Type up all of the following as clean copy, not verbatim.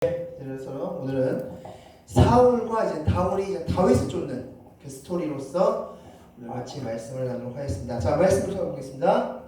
그래서 오늘은 사울과 이제 다윗을 쫓는 그 스토리로서 오늘 같이 말씀을 나누도록 하겠습니다. 자, 말씀을 찾아보겠습니다.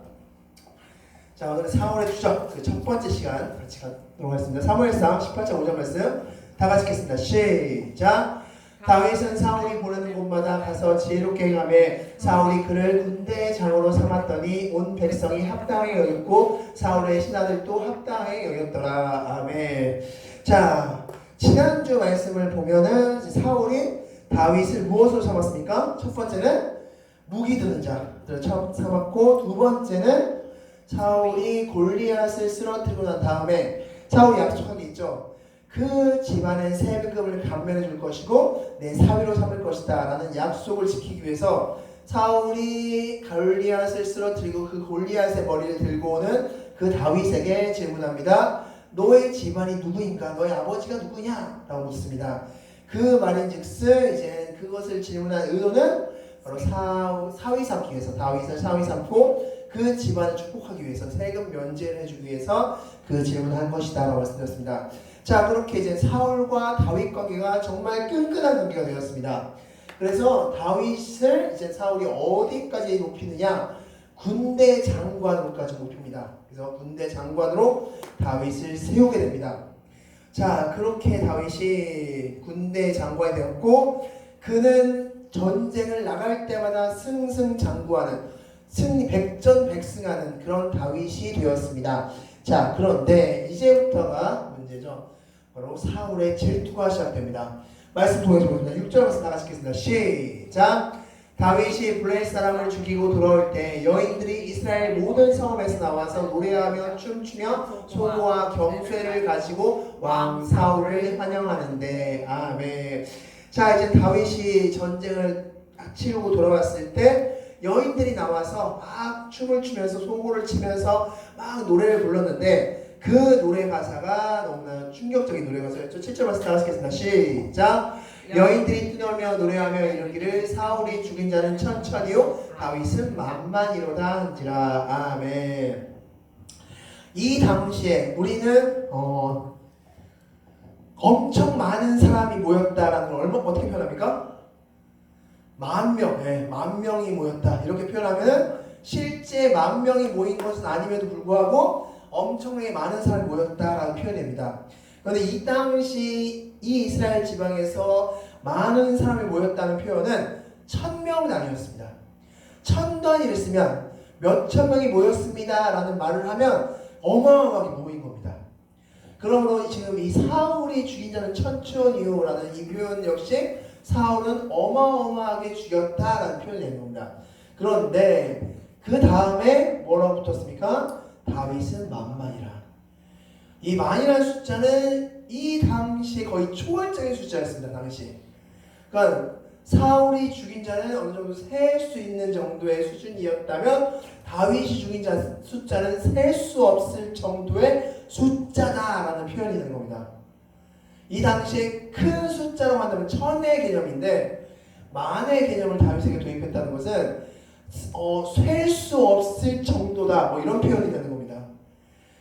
자, 오늘은 사울의 추적 그 첫 번째 시간 같이 가도록 하겠습니다. 사무엘상 18장 5절 말씀 다 같이 읽겠습니다. 시작. 다윗은 사울이 보내는 곳마다 가서 지혜롭게 행하매 사울이 그를 군대장으로 삼았더니 온 백성이 합당하게 여겼고 사울의 신하들도 합당하게 여겼더라. 아멘. 자, 지난주 말씀을 보면은 사울이 다윗을 무엇으로 삼았습니까? 첫 번째는 무기 드는 자를 처음 삼았고, 두 번째는 사울이 골리앗을 쓰러뜨리고 난 다음에 사울이 약속한 게 있죠. 그 집안의 세금을 감면해 줄 것이고 내 사위로 삼을 것이다 라는 약속을 지키기 위해서 사울이 골리앗을 쓰러뜨리고 그 골리앗의 머리를 들고 오는 그 다윗에게 질문합니다. 너의 집안이 누구인가? 너의 아버지가 누구냐? 라고 묻습니다. 그 말인즉슨 이제 그것을 질문한 의도는 바로 사위 삼기 위해서, 다윗을 사위 삼고 그 집안을 축복하기 위해서, 세금 면제를 해주기 위해서 그 질문을 한 것이다 라고 말씀드렸습니다. 자, 그렇게 이제 사울과 다윗 관계가 정말 끈끈한 관계가 되었습니다. 그래서 다윗을 이제 사울이 어디까지 높이느냐? 군대 장관으로까지 높입니다. 그래서 군대 장관으로 다윗을 세우게 됩니다. 자, 그렇게 다윗이 군대 장관이 되었고, 그는 전쟁을 나갈 때마다 승승장구하는, 승리 백전백승하는 그런 다윗이 되었습니다. 자, 그런데 이제부터가 문제죠. 바로 사울의 질투가 시작됩니다. 말씀 통해서 보겠습니다. 6절 말씀 다 같이 읽겠습니다. 시작. 다윗이 블레셋 사람을 죽이고 돌아올 때 여인들이 이스라엘 모든 성읍에서 나와서 노래하며 춤추며 소고와 경쇠를 가지고 왕 사울을 환영하는데. 아멘. 자, 이제 다윗이 전쟁을 치르고 돌아왔을 때 여인들이 나와서 막 춤을 추면서 소고를 치면서 막 노래를 불렀는데, 그 노래 가사가 너무나 충격적인 노래 가사였죠. 7절 말씀 다 하시겠습니다. 시작. 여인들이 뛰놀며 노래하며 이르기를 사울이 죽인 자는 천천히요 다윗은 만만이로다 한지라. 아멘. 이 당시에 우리는 엄청 많은 사람이 모였다라는 걸 어떻게 표현합니까? 만 명이 모였다 이렇게 표현하면은 실제 만 명이 모인 것은 아님에도 불구하고 엄청나게 많은 사람이 모였다라는 표현입니다. 그런데 이 당시 이 이스라엘 지방에서 많은 사람이 모였다는 표현은 1000명은 아니었습니다. 1000단위를 쓰면 몇천 명이 모였습니다 라는 말을 하면 어마어마하게 모인 겁니다. 그러므로 지금 이 사울이 죽인 자는 천천히요 라는 이 표현 역시 사울은 어마어마하게 죽였다라는 표현이 되는 겁니다. 그런데 그 다음에 뭐라고 붙었습니까? 다윗은 만만이라. 이 만이라는 숫자는 이 당시에 거의 초월적인 숫자였습니다. 당시. 그러니까 사울이 죽인 자는 어느 정도 셀 수 있는 정도의 수준이었다면 다윗이 죽인 자 숫자는 셀 수 없을 정도의 숫자다라는 표현이 되는 겁니다. 이 당시에 큰 숫자로 만들면 천의 개념인데 만의 개념을 다윗에게 도입했다는 것은 셀 수 없을 정도다 뭐 이런 표현이 되는 겁니다.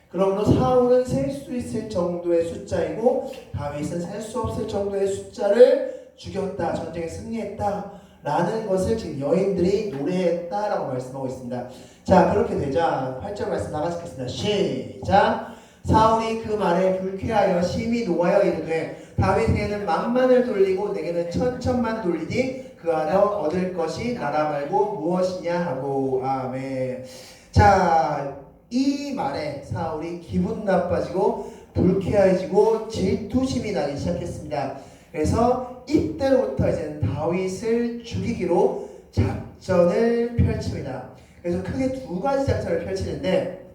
그러므로 사울은 셀 수 있을 정도의 숫자이고 다윗은 셀 수 없을 정도의 숫자를 죽였다, 전쟁에 승리했다 라는 것을 지금 여인들이 노래했다라고 말씀하고 있습니다. 자, 그렇게 되자 8절 말씀 다 같이 읽겠습니다. 시작. 사울이 그 말에 불쾌하여 심히 노하여 이르되 다윗에게는 만만을 돌리고 내게는 천천만 돌리니 그 안에 얻을 것이 나라 말고 무엇이냐 하고. 아멘. 자, 이 말에 사울이 기분 나빠지고 불쾌해지고 질투심이 나기 시작했습니다. 그래서 이때로부터 이제 다윗을 죽이기로 작전을 펼칩니다. 그래서 크게 두 가지 작전을 펼치는데,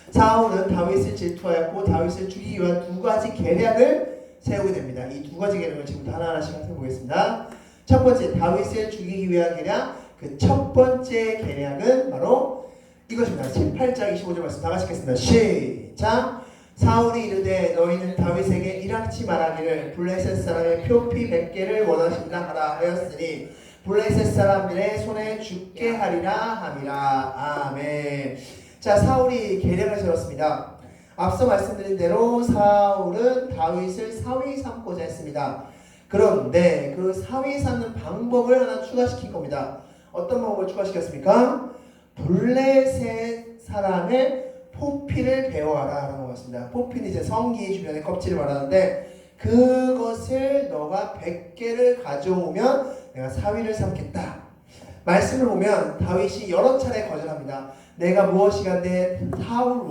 사울은 다윗을 질투하였고 다윗을 죽이기 위한 두 가지 계략을 세우게 됩니다. 이 두 가지 계략을 지금부터 하나하나씩 살펴보겠습니다. 첫 번째, 다윗을 죽이기 위한 계략. 그 첫 번째 계략은 바로 이것입니다. 18장 25절 말씀 다 같이 읽겠습니다. 시작. 사울이 이르되 너희는 다윗에게 일확지 말하기를 블레셋 사람의 표피 100개를 원하신다 하라 하였으니 블레셋 사람들의 손에 죽게 하리라 함이라. 아멘. 자, 사울이 계략을 세웠습니다. 앞서 말씀드린 대로 사울은 다윗을 사위 삼고자 했습니다. 그런데 그 사위 삼는 방법을 하나 추가시킨 겁니다. 어떤 방법을 추가시켰습니까? 블레셋 사람의 포피를 배워와라 라는 것입니다. 포피는 이제 성기 주변의 껍질을 말하는데 그것을 너가 100개를 가져오면 내가 사위를 삼겠다. 말씀을 보면 다윗이 여러 차례 거절합니다. 내가 무엇이간데 사울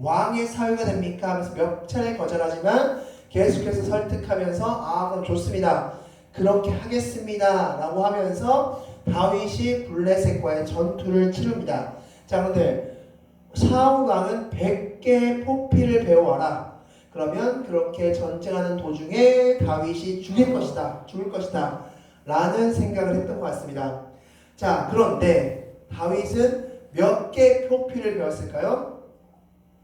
왕의 사위가 됩니까? 하면서 몇 차례 거절하지만 계속해서 설득하면서 그럼 좋습니다. 그렇게 하겠습니다. 라고 하면서 다윗이 블레셋과의 전투를 치릅니다. 자, 그런데 사울 왕은 100개의 포피를 배워와라. 그러면 그렇게 전쟁하는 도중에 다윗이 죽을 것이다 라는 생각을 했던 것 같습니다. 자, 그런데 다윗은 몇 개 포피를 배웠을까요?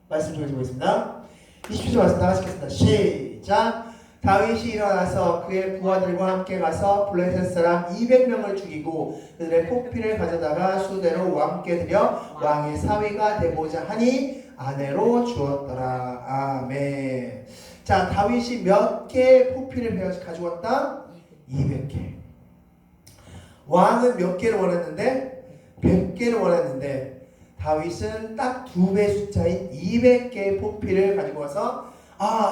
말씀 좀 해주겠습니다. 20절 말씀 나가시겠습니다. 시작. 다윗이 일어나서 그의 부하들과 함께 가서 블레셋 사람 200명을 죽이고 그들의 포피를 가져다가 수대로 왕께 드려 왕의 사위가 되고자 하니 아내로 주었더라. 아멘. 자, 다윗이 몇 개의 포피를 가지고 왔다? 200개. 왕은 몇 개를 원했는데? 100개를 원했는데 다윗은 딱 2배 숫자인 200개의 포피를 가지고 와서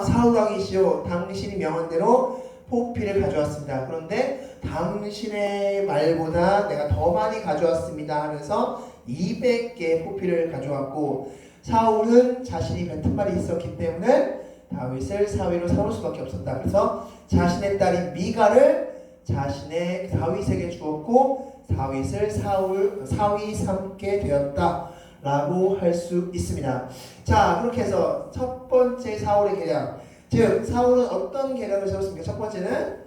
사울 왕이시오, 당신이 명한 대로 포피를 가져왔습니다. 그런데 당신의 말보다 내가 더 많이 가져왔습니다 하면서 200개의 포피를 가져왔고 사울은 자신이 뱉은 말이 있었기 때문에 다윗을 사위로 삼을 수밖에 없었다. 그래서 자신의 딸인 미가를 자신의 다윗에게 주었고 다윗을 사위 삼게 되었다 라고 할 수 있습니다. 자, 그렇게 해서 첫 번째 사울의 계략, 즉 사울은 어떤 계략을 세웠습니까? 첫 번째는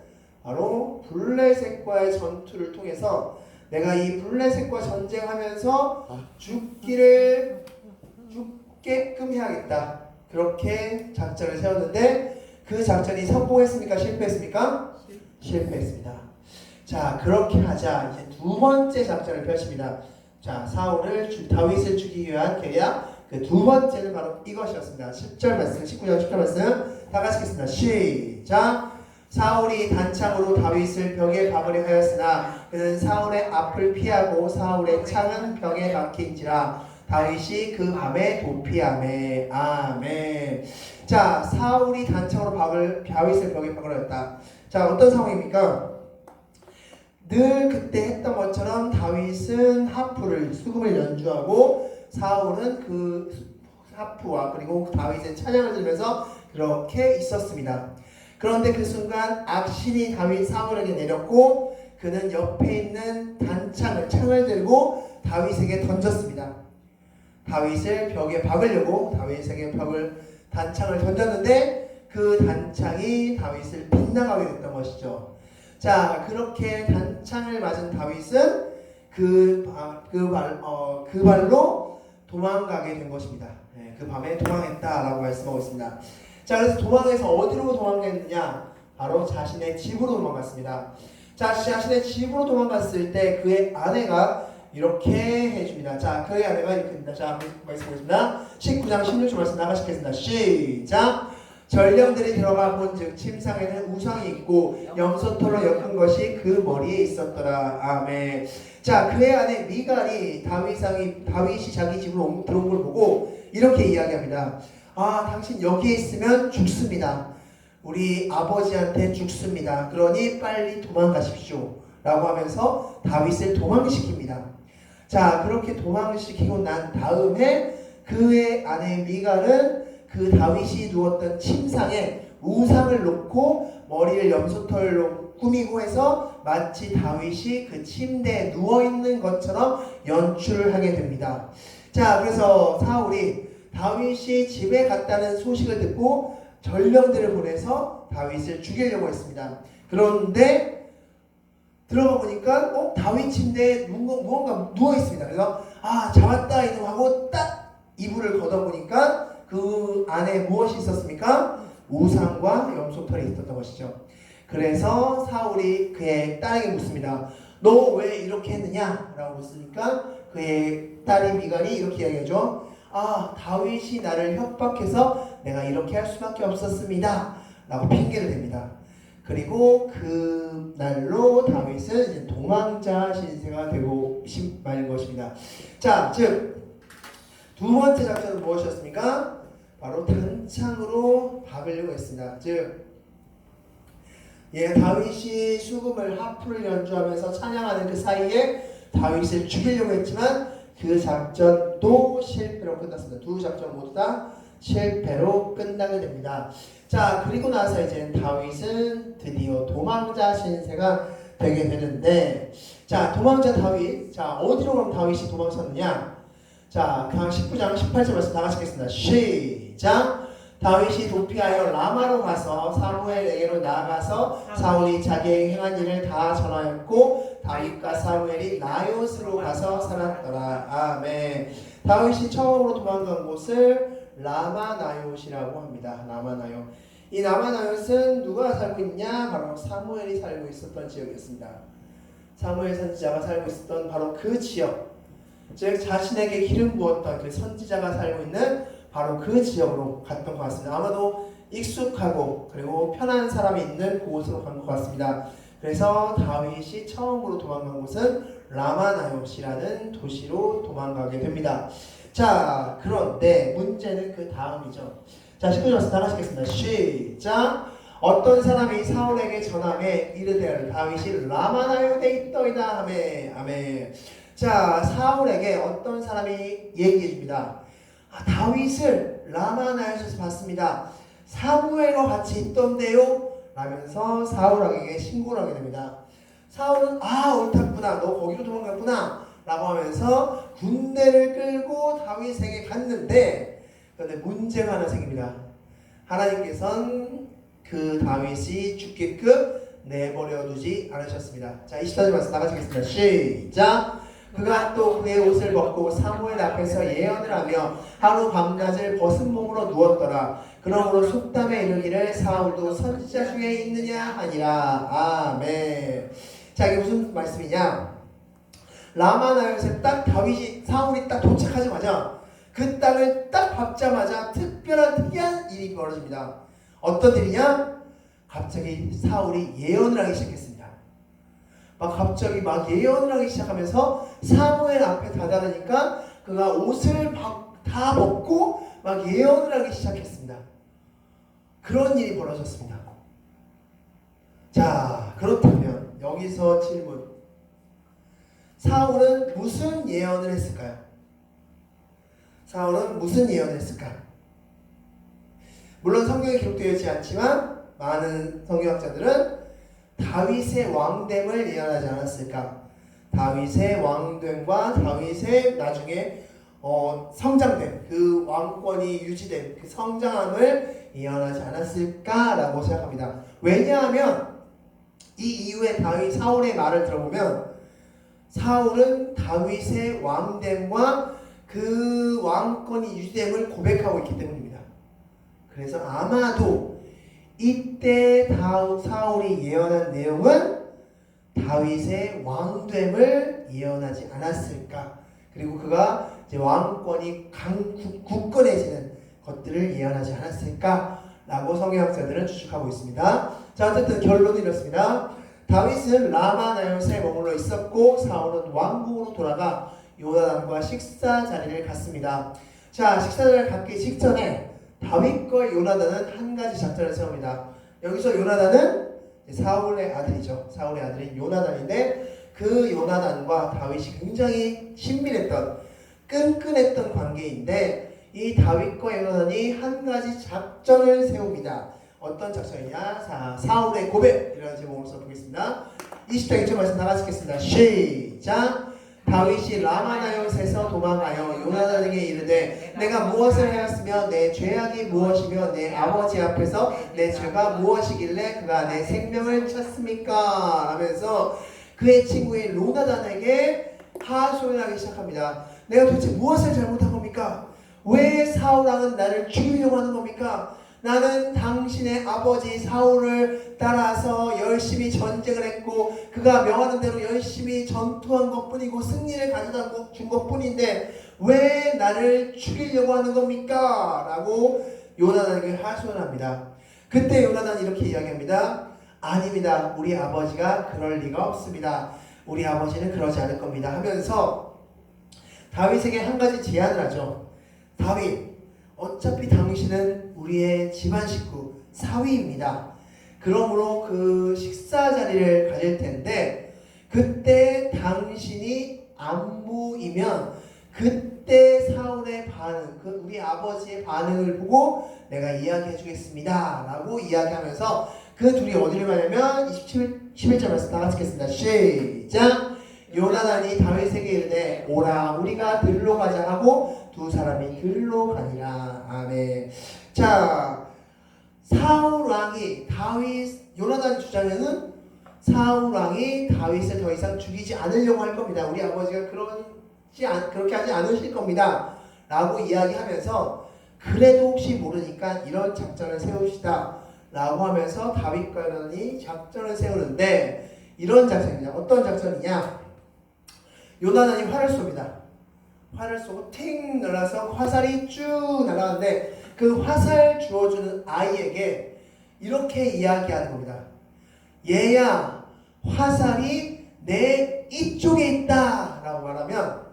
바로 블레셋과의 전투를 통해서 내가 이 블레셋과 전쟁하면서 죽게끔 해야겠다. 그렇게 작전을 세웠는데 그 작전이 성공했습니까? 실패했습니까? 실패했습니다. 자, 그렇게 하자 이제 두 번째 작전을 펼칩니다. 자, 다윗을 죽이기 위한 계략, 그 두 번째는 바로 이것이었습니다. 10절 말씀, 19절 10절 말씀 다 같이 읽겠습니다. 시작. 사울이 단창으로 다윗을 벽에 박으려 하였으나 그는 사울의 앞을 피하고 사울의 창은 벽에 박힌지라 다윗이 그 밤에 도피하매. 아멘. 자, 사울이 단창으로 다윗을 벽에 박으려 했다. 자, 어떤 상황입니까? 늘 그때 했던 것처럼 다윗은 수금을 연주하고 사울은 그 하프와 그리고 다윗의 찬양을 들으면서 그렇게 있었습니다. 그런데 그 순간 악신이 사울에게 내렸고 그는 옆에 있는 창을 들고 다윗에게 던졌습니다. 다윗을 벽에 박으려고 다윗에게 단창을 던졌는데 그 단창이 다윗을 빗나가게 됐던 것이죠. 자, 그렇게 단창을 맞은 다윗은 그 발로 도망가게 된 것입니다. 네, 그 밤에 도망했다라고 말씀하고 있습니다. 자, 그래서 도망해서 어디로 도망갔느냐? 바로 자신의 집으로 도망갔습니다. 자, 자신의 집으로 도망갔을 때 그의 아내가 이렇게 해줍니다. 자, 그의 아내가 이렇게 합니다. 자, 말씀하겠습니다. 19장 16절 말씀 나가시겠습니다. 시작. 전령들이 들어가 본즉 침상에는 우상이 있고 염소털로 엮은 것이 그 머리에 있었더라. 아멘. 자, 그의 아내 미갈이 다윗이 자기 집으로 들어온 걸 보고 이렇게 이야기합니다. 당신 여기에 있으면 죽습니다. 우리 아버지한테 죽습니다. 그러니 빨리 도망가십시오 라고 하면서 다윗을 도망시킵니다. 자, 그렇게 도망시키고 난 다음에 그의 아내 미갈은 그 다윗이 누웠던 침상에 우상을 놓고 머리를 염소털로 꾸미고 해서 마치 다윗이 그 침대에 누워있는 것처럼 연출을 하게 됩니다. 자, 그래서 사울이 다윗이 집에 갔다는 소식을 듣고 전령들을 보내서 다윗을 죽이려고 했습니다. 그런데 들어가 보니까 다윗 침대에 무언가 누워있습니다. 그래서 잡았다 이놈하고 딱 이불을 걷어보니까 그 안에 무엇이 있었습니까? 우상과 염소털이 있었던 것이죠. 그래서 사울이 그의 딸에게 묻습니다. 너 왜 이렇게 했느냐? 라고 묻으니까 그의 딸이 미갈이 이렇게 이야기하죠. 다윗이 나를 협박해서 내가 이렇게 할 수밖에 없었습니다 라고 핑계를 댑니다. 그리고 그 날로 다윗은 이제 도망자 신세가 되고 말 것입니다. 자, 즉 두 번째 작전은 무엇이었습니까? 바로 단창으로 박으려고 했습니다. 즉 다윗이 수금을 하프를 연주하면서 찬양하는 그 사이에 다윗을 죽이려고 했지만 그 작전도 실패로 끝났습니다. 두 작전 모두 다 실패로 끝나게 됩니다. 자, 그리고 나서 이제 다윗은 드디어 도망자 신세가 되게 되는데, 자, 도망자 다윗, 자, 어디로 그럼 다윗이 도망쳤느냐? 자, 19장 18절 말씀 다 같이 읽겠습니다. 시작! 다윗이 도피하여 라마로 가서 사무엘에게로 나아가서 사울이 자기에게 행한 일을 다 전하였고 다윗과 사무엘이 나요스로 가서 살았더라. 아멘. 다윗이 처음으로 도망간 곳을 라마나요시라고 합니다. 라마나요. 이 라마나요스는 누가 살고 있냐? 바로 사무엘이 살고 있었던 지역이었습니다. 사무엘 선지자가 살고 있었던 바로 그 지역, 즉 자신에게 기름 부었던 그 선지자가 살고 있는 바로 그 지역으로 갔던 것 같습니다. 아마도 익숙하고 그리고 편한 사람이 있는 곳으로 간 것 같습니다. 그래서 다윗이 처음으로 도망간 곳은 라마나요시라는 도시로 도망가게 됩니다. 자, 그런데 문제는 그 다음이죠. 자, 19절 다 하시겠습니다. 시작! 어떤 사람이 사울에게 전함에 이르되 다윗이 라마나요에 있더이다 하매. 아멘. 자, 사울에게 어떤 사람이 얘기해 줍니다. 다윗을 라마나요에서 봤습니다. 사무엘과 같이 있던데요? 라면서 사울에게 신고를 하게 됩니다. 사울은 옳았구나, 너 거기로 도망갔구나 라고 하면서 군대를 끌고 다윗에게 갔는데, 그런데 문제가 하나 생깁니다. 하나님께서는 그 다윗이 죽게끔 내버려 두지 않으셨습니다. 자, 24절 말씀 다 같이 읽겠습니다. 시작! 그가 또 그의 옷을 벗고 사무엘 앞에서 예언을 하며 하루 밤낮을 벗은 몸으로 누웠더라. 그러므로 속담에 이르기를 사울도 선지자 중에 있느냐 하니라. 아멘. 자, 이게 무슨 말씀이냐? 라마나요에 딱 다윗이 사울이 딱 도착하자마자 그 땅을 딱 밟자마자 특이한 일이 벌어집니다. 어떤 일이냐? 갑자기 사울이 예언을 하기 시작했습니다. 갑자기 예언을 하기 시작하면서 사무엘 앞에 다다르니까 그가 옷을 다 벗고 예언을 하기 시작했습니다. 그런 일이 벌어졌습니다. 자, 그렇다면 여기서 질문. 사울은 무슨 예언을 했을까요? 사울은 무슨 예언을 했을까? 물론 성경에 기록되어 있지 않지만 많은 성경학자들은 다윗의 왕됨을 예언하지 않았을까? 다윗의 왕됨과 다윗의 나중에 성장됨, 그 왕권이 유지된 그 성장함을 예언하지 않았을까라고 생각합니다. 왜냐하면 이 이후에 사울의 말을 들어보면 사울은 다윗의 왕됨과 그 왕권이 유지됨을 고백하고 있기 때문입니다. 그래서 아마도 이때 사울이 예언한 내용은 다윗의 왕됨을 예언하지 않았을까? 그리고 그가 이제 왕권이 굳건해지는 것들을 예언하지 않았을까라고 성경학자들은 추측하고 있습니다. 자, 어쨌든 결론은 이렇습니다. 다윗은 라마나요스에 머물러 있었고 사울은 왕궁으로 돌아가 요나단과 식사 자리를 갔습니다. 자, 식사 자리를 갖기 직전에 다윗과 요나단은 한 가지 작전을 세웁니다. 여기서 요나단은 사울의 아들이죠. 사울의 아들인 요나단인데 그 요나단과 다윗이 굉장히 친밀했던 끈끈했던 관계인데 이 다윗과 요나단이 한 가지 작전을 세웁니다. 어떤 작전이냐? 사울의 고백이라는 제목으로 써보겠습니다. 20장 1절 말씀 다 같이 읽겠습니다. 시작! 다윗이 라마나요스에서 도망하여 요나단에게 이르되 내가 무엇을 하였으며 내 죄악이 무엇이며 내 아버지 앞에서 내 죄가 무엇이길래 그가 내 생명을 찾습니까? 하면서 그의 친구인 요나단에게 하소연을 하기 시작합니다. 내가 도대체 무엇을 잘못한 겁니까? 왜 사울왕은 나를 죽이려고 하는 겁니까? 나는 당신의 아버지 사울을 따라서 열심히 전쟁을 했고 그가 명하는 대로 열심히 전투한 것뿐이고 승리를 가져다 준 것뿐인데 왜 나를 죽이려고 하는 겁니까? 라고 요나단에게 하소연합니다. 그때 요나단이 이렇게 이야기합니다. 아닙니다. 우리 아버지가 그럴 리가 없습니다. 우리 아버지는 그러지 않을 겁니다. 하면서 다윗에게 한 가지 제안을 하죠. 다윗, 어차피 당신은 우리의 집안 식구 사위입니다. 그러므로 그 식사 자리를 가질 텐데 그때 당신이 안부이면 그때 사울의 반응, 우리 아버지의 반응을 보고 내가 이야기해 주겠습니다. 라고 이야기하면서 그 둘이 어디를 가냐면 11절 말씀 다 같이 읽겠습니다. 시작! 요나단이 다윗에게 이르되 오라 우리가 들로 가자 하고 두 사람이 들로 가니라. 아멘. 자, 사울 왕이 요나단의 주장에는 사울 왕이 다윗을 더 이상 죽이지 않으려고 할 겁니다. 우리 아버지가 그렇게 하지 않으실 겁니다. 라고 이야기하면서 그래도 혹시 모르니까 이런 작전을 세웁시다. 라고 하면서 다윗과 요나단이 작전을 세우는데 이런 작전입니다. 어떤 작전이냐? 요나단이 활을 쏩니다. 활을 쏘고 팅 날아서 화살이 쭉 날아가는데 그 화살 주워주는 아이에게 이렇게 이야기하는 겁니다. 얘야, 화살이 내 이쪽에 있다 라고 말하면,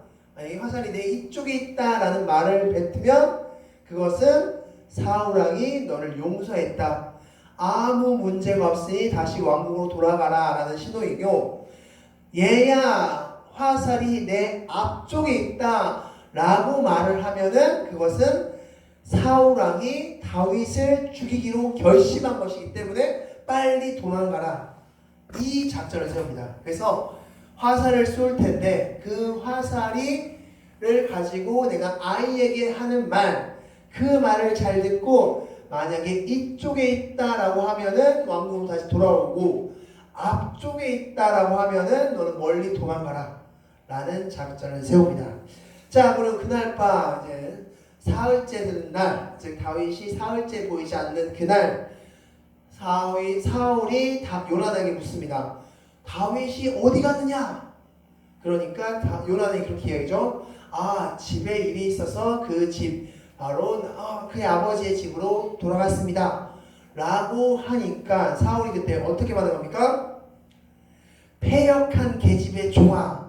이 화살이 내 이쪽에 있다 라는 말을 뱉으면 그것은 사울왕이 너를 용서했다, 아무 문제가 없으니 다시 왕국으로 돌아가라 라는 신호이고, 얘야, 화살이 내 앞쪽에 있다 라고 말을 하면은 그것은 사울왕이 다윗을 죽이기로 결심한 것이기 때문에 빨리 도망가라, 이 작전을 세웁니다. 그래서 화살을 쏠 텐데 그 화살을 가지고 내가 아이에게 하는 말, 그 말을 잘 듣고 만약에 이쪽에 있다라고 하면은 왕국으로 다시 돌아오고 앞쪽에 있다라고 하면은 너는 멀리 도망가라 라는 작전을 세웁니다. 자, 그럼 그날 밤 이제 사흘째 되는 날, 즉 다윗이 사흘째 보이지 않는 그날, 사울이 요나단에게 묻습니다. 다윗이 어디 갔느냐? 그러니까 요나단이 그렇게 이야기죠. 집에 일이 있어서 그 집 바로 그의 아버지의 집으로 돌아갔습니다. 라고 하니까 사울이 그때 어떻게 반응합니까? 패역한 계집의 종아,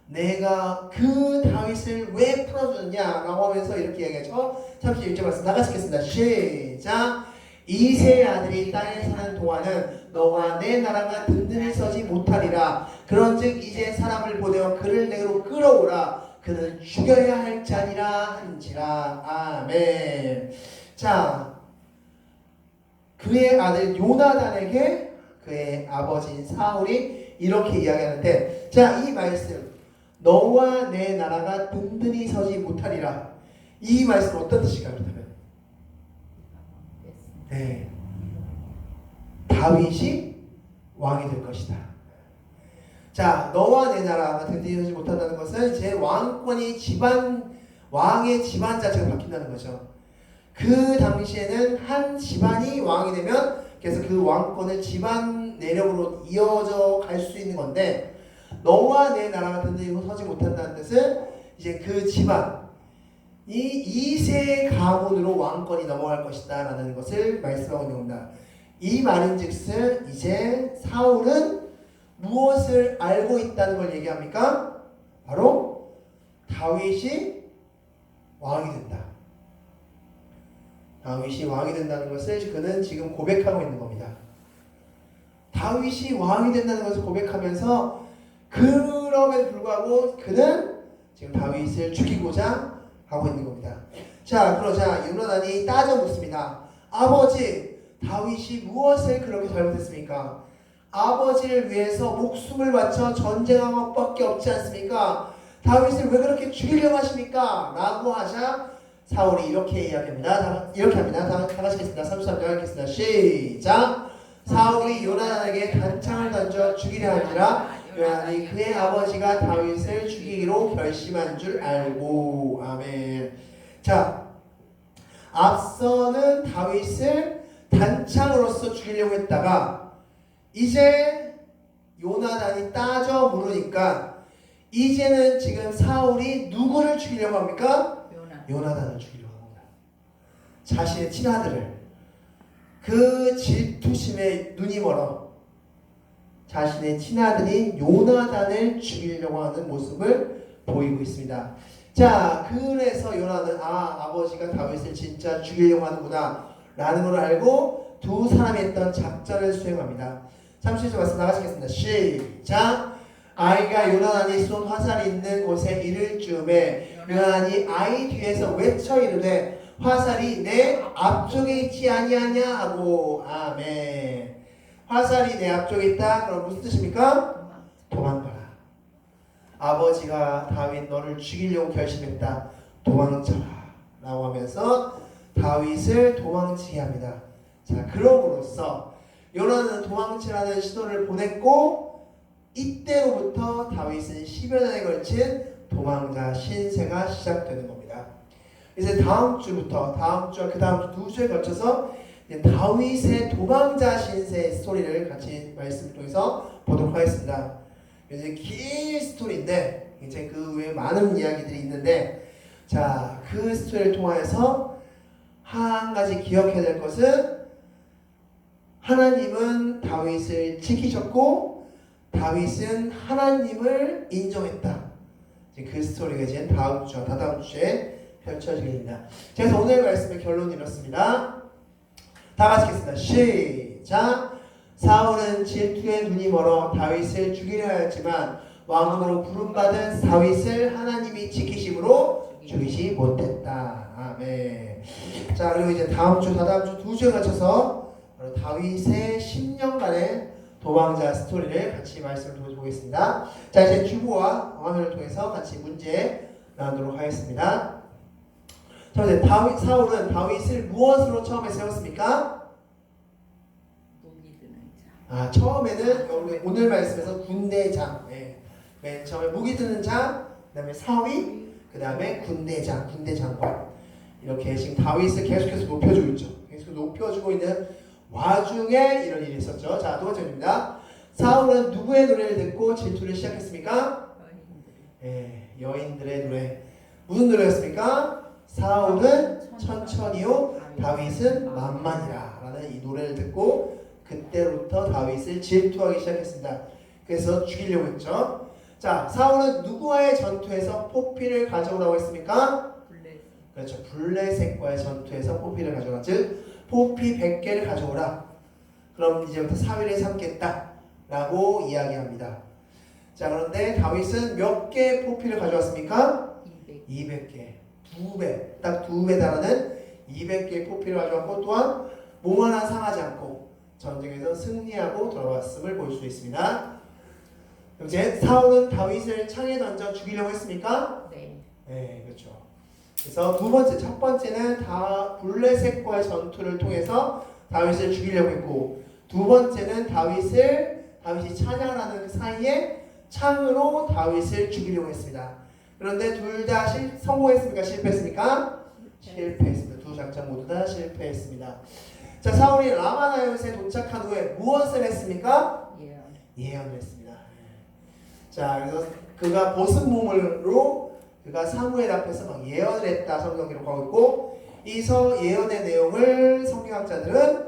내가 그 다윗을 왜 풀어주느냐 라고 하면서 이렇게 이야기하죠. 31절 말씀 나같이 읽겠습니다. 시작! 이세의 아들이 땅에 사는 동안은 너와 내 나라가 든든히 서지 못하리라. 그런즉 이제 사람을 보내어 그를 내게로 끌어오라. 그는 죽여야 할 자니라 한지라. 아멘. 자, 그의 아들 요나단에게 그의 아버지인 사울이 이렇게 이야기하는데, 자, 이 말씀, 너와 내 나라가 든든히 서지 못하리라, 이 말씀 어떤 뜻일까요? 그렇다면 네, 다윗이 왕이 될 것이다. 자, 너와 내 나라가 든든히 서지 못한다는 것은 이제 왕권이 왕의 집안 자체가 바뀐다는 거죠. 그 당시에는 한 집안이 왕이 되면 그래서 그 왕권을 집안 내력으로 이어져 갈 수 있는 건데, 너와 내 나라가 든든히 서지 못한다는 뜻은 이제 그 집안이 2세 가문으로 왕권이 넘어갈 것이다 라는 것을 말씀하고 있는 겁니다. 이 말인즉슨 이제 사울은 무엇을 알고 있다는 걸 얘기합니까? 바로 다윗이 왕이 된다. 다윗이 왕이 된다는 것을 그는 지금 고백하고 있는 겁니다. 다윗이 왕이 된다는 것을 고백하면서 그럼에도 불구하고 그는 지금 다윗을 죽이고자 하고 있는 겁니다. 자, 그러자 요나단이 따져 묻습니다. 아버지, 다윗이 무엇을 그렇게 잘못했습니까? 아버지를 위해서 목숨을 바쳐 전쟁한 것밖에 없지 않습니까? 다윗을 왜 그렇게 죽이려고 하십니까? 라고 하자 사울이 이렇게 이야기합니다. 이렇게 합니다. 다 같이 읽겠습니다. 33절 읽겠습니다. 시작! 사울이 요나단에게 단창을 던져 죽이려 하니라. 요나단이 그의 아버지가 다윗을 죽이기로 결심한 줄 알고. 아멘. 자, 앞서는 다윗을 단창으로서 죽이려고 했다가 이제 요나단이 따져 물으니까 이제는 지금 사울이 누구를 죽이려고 합니까? 요나. 요나단을 죽이려고 합니다. 자신의 친아들을. 그 질투심에 눈이 멀어 자신의 친아들인 요나단을 죽이려고 하는 모습을 보이고 있습니다. 자, 그래서 요나는 아버지가 다윗을 진짜 죽이려고 하는구나 라는 걸 알고 두 사람이 했던 작전을 수행합니다. 37절 말씀 나가시겠습니다. 시작. 아이가 요나단이 쏜 화살이 있는 곳에 이를 즈음에 요나단이 아이 뒤에서 외쳐 이르되 화살이 내 앞쪽에 있지 아니하냐 하고. 아멘. 화살이 내 앞쪽에 있다. 그럼 무슨 뜻입니까? 도망가라. 아버지가 다윗 너를 죽이려고 결심했다. 도망쳐라 라고 하면서 다윗을 도망치게 합니다. 자, 그럼으로써 요나단은 도망치라는 시도를 보냈고 이때로부터 다윗은 10여 년에 걸친 도망자 신세가 시작되는 겁니다. 이제 다음 주와 그 다음 주 2주에 걸쳐서 다윗의 도망자 신세의 스토리를 같이 말씀을 통해서 보도록 하겠습니다. 이제 긴 스토리인데 이제 그 외에 많은 이야기들이 있는데, 자, 그 스토리를 통해서 한 가지 기억해야 될 것은 하나님은 다윗을 지키셨고 다윗은 하나님을 인정했다. 이제 그 스토리가 이제 다음 주와 다다음 주에 펼쳐지게 됩니다. 그래서 오늘 말씀의 결론이 이렇습니다. 다 같이 읽겠습니다. 시작. 사울은 질투에 눈이 멀어 다윗을 죽이려 하였지만 왕으로 부름받은 다윗을 하나님이 지키심으로 죽이지 못했다. 아멘. 자, 그리고 이제 다음 주 다다음 주 2주에 걸쳐서 다윗의 10년간의 도망자 스토리를 같이 말씀을 보겠습니다. 자, 이제 주보와 화면을 통해서 같이 문제 나누도록 하겠습니다. 자, 이제 사울은 다윗을 무엇으로 처음에 세웠습니까? 무기 드는 자. 처음에는 오늘 말씀에서 군대장. 맨 처음에 무기 드는 자, 그 다음에 사위, 그 다음에 군대장, 군대장관. 이렇게 지금 다윗을 계속해서 높여주고 있죠. 계속 높여주고 있는 와중에 이런 일이 있었죠. 자, 두 번째 입니다. 사울은 누구의 노래를 듣고 질투를 시작했습니까? 여인들의 노래. 무슨 노래였습니까? 사울은 천천히요, 다윗은 만만이라 라는 이 노래를 듣고 그때부터 다윗을 질투하기 시작했습니다. 그래서 죽이려고 했죠. 자, 사울은 누구와의 전투에서 포피를 가져오라고 했습니까? 그렇죠. 블레셋과의 전투에서 포피를 가져오라. 즉 포피 100개를 가져오라. 그럼 이제부터 사위를 삼겠다 라고 이야기합니다. 자, 그런데 다윗은 몇 개의 포피를 가져왔습니까? 200개. 2배, 딱 2배 달하는 200개의 포피를 가져왔고 또한 몸 하나 상하지 않고 전쟁에서 승리하고 돌아왔음을 볼 수 있습니다. 이제 사울은 다윗을 창에 던져 죽이려고 했습니까? 네, 그렇죠. 그래서 첫 번째는 블레셋과의 전투를 통해서 다윗을 죽이려고 했고, 두 번째는 다윗이 찬양하는 그 사이에 창으로 다윗을 죽이려고 했습니다. 그런데 둘 다 성공했습니까? 실패했습니까? 실패했습니다. 두 작전 모두 다 실패했습니다. 자, 사울이 라마나요스에 도착한 후에 무엇을 했습니까? 예언을 했습니다. 자, 그래서 그가 벗은 몸으로 그가 사무엘 앞에서 막 예언을 했다 성경 기록하고 있고, 이 예언의 내용을 성경학자들은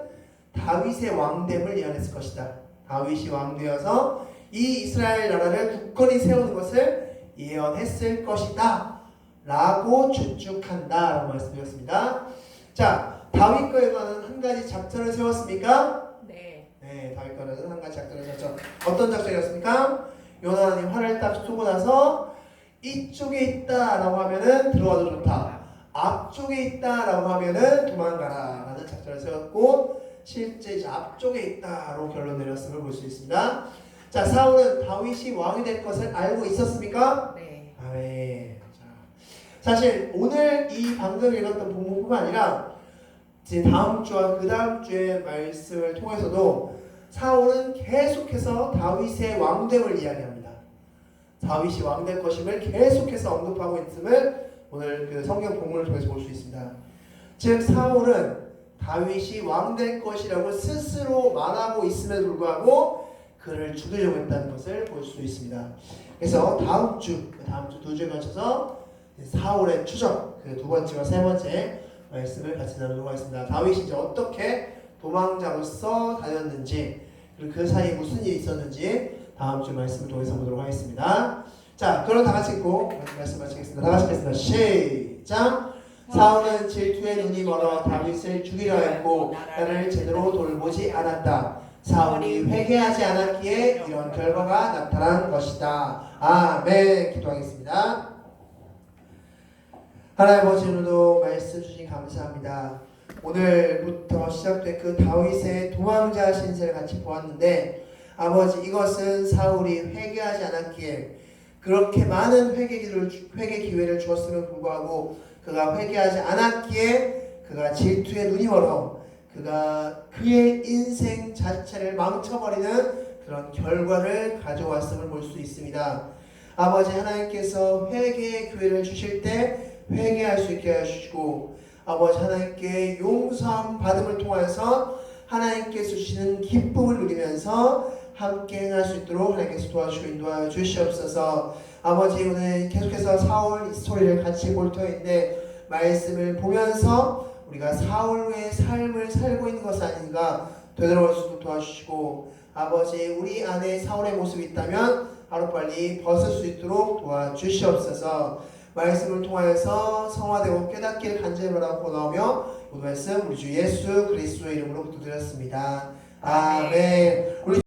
다윗의 왕됨을 예언했을 것이다. 다윗이 왕되어서 이 이스라엘 나라를 굳건히 세우는 것을 예언했을 것이다 라고 추측한다 라고 말씀드렸습니다. 자, 다윗과 요나단은 한 가지 작전을 세웠습니까? 네, 다윗과 요나단은 한 가지 작전을 세웠죠. 어떤 작전이었습니까? 요나단이 활을 딱 쏘고 나서 이쪽에 있다 라고 하면은 들어와도 좋다, 앞쪽에 있다 라고 하면은 도망가라 라는 작전을 세웠고, 실제 이제 앞쪽에 있다로 결론 내렸음을 볼 수 있습니다. 자, 사울은 다윗이 왕이 될 것을 알고 있었습니까? 네. 자, 사실 오늘 이 방금 읽었던 본문뿐만 아니라 이제 다음 주와 그 다음 주의 말씀을 통해서도 사울은 계속해서 다윗의 왕됨을 이야기합니다. 다윗이 왕될 것임을 계속해서 언급하고 있음을 오늘 그 성경 본문을 통해서 볼 수 있습니다. 즉 사울은 다윗이 왕될 것이라고 스스로 말하고 있음에도 불구하고 그를 죽이려고 했다는 것을 볼 수 있습니다. 그래서 다음 주 2주에 걸쳐서 사울의 추적 그 두 번째와 세 번째 말씀을 같이 나누도록 하겠습니다. 다윗이 이제 어떻게 도망자로서 다녔는지 그리고 그 사이에 무슨 일이 있었는지 다음 주 말씀을 통해서 보도록 하겠습니다. 자, 그럼 다 같이 읽고 말씀 마치겠습니다. 다 같이 읽겠습니다. 시작. 사울은 질투에 눈이 멀어 다윗을 죽이려 했고 나를 제대로 돌보지 않았다. 사울이 회개하지 않았기에 이런 결과가 나타난 것이다. 아멘. 기도하겠습니다. 하나님 아버지, 오늘도 말씀 주신 감사합니다. 오늘부터 시작된 그 다윗의 도망자 신세를 같이 보았는데 아버지, 이것은 사울이 회개하지 않았기에 그렇게 많은 회개 기회를 주었음에도 불구하고 그가 회개하지 않았기에 그가 질투에 눈이 멀어 그가 그의 인생 자체를 망쳐버리는 그런 결과를 가져왔음을 볼 수 있습니다. 아버지, 하나님께서 회개의 기회를 주실 때 회개할 수 있게 하시고 아버지, 하나님께 용서함 받음을 통해서 하나님께서 주시는 기쁨을 누리면서 함께 행할 수 있도록 하나님께서 도와주시고 인도하여 주시옵소서. 아버지, 오늘 계속해서 사울 스토리를 같이 볼 터인데 말씀을 보면서 우리가 사울의 삶을 살고 있는 것이 아닌가 되돌아볼 수 있도록 도와주시고 아버지, 우리 안에 사울의 모습이 있다면 하루빨리 벗을 수 있도록 도와주시옵소서. 말씀을 통하여서 성화되고 깨닫기를 간절히 바라고 나오며 오늘 말씀 우리 주 예수 그리스도의 이름으로 기도드렸습니다. 아멘. 우리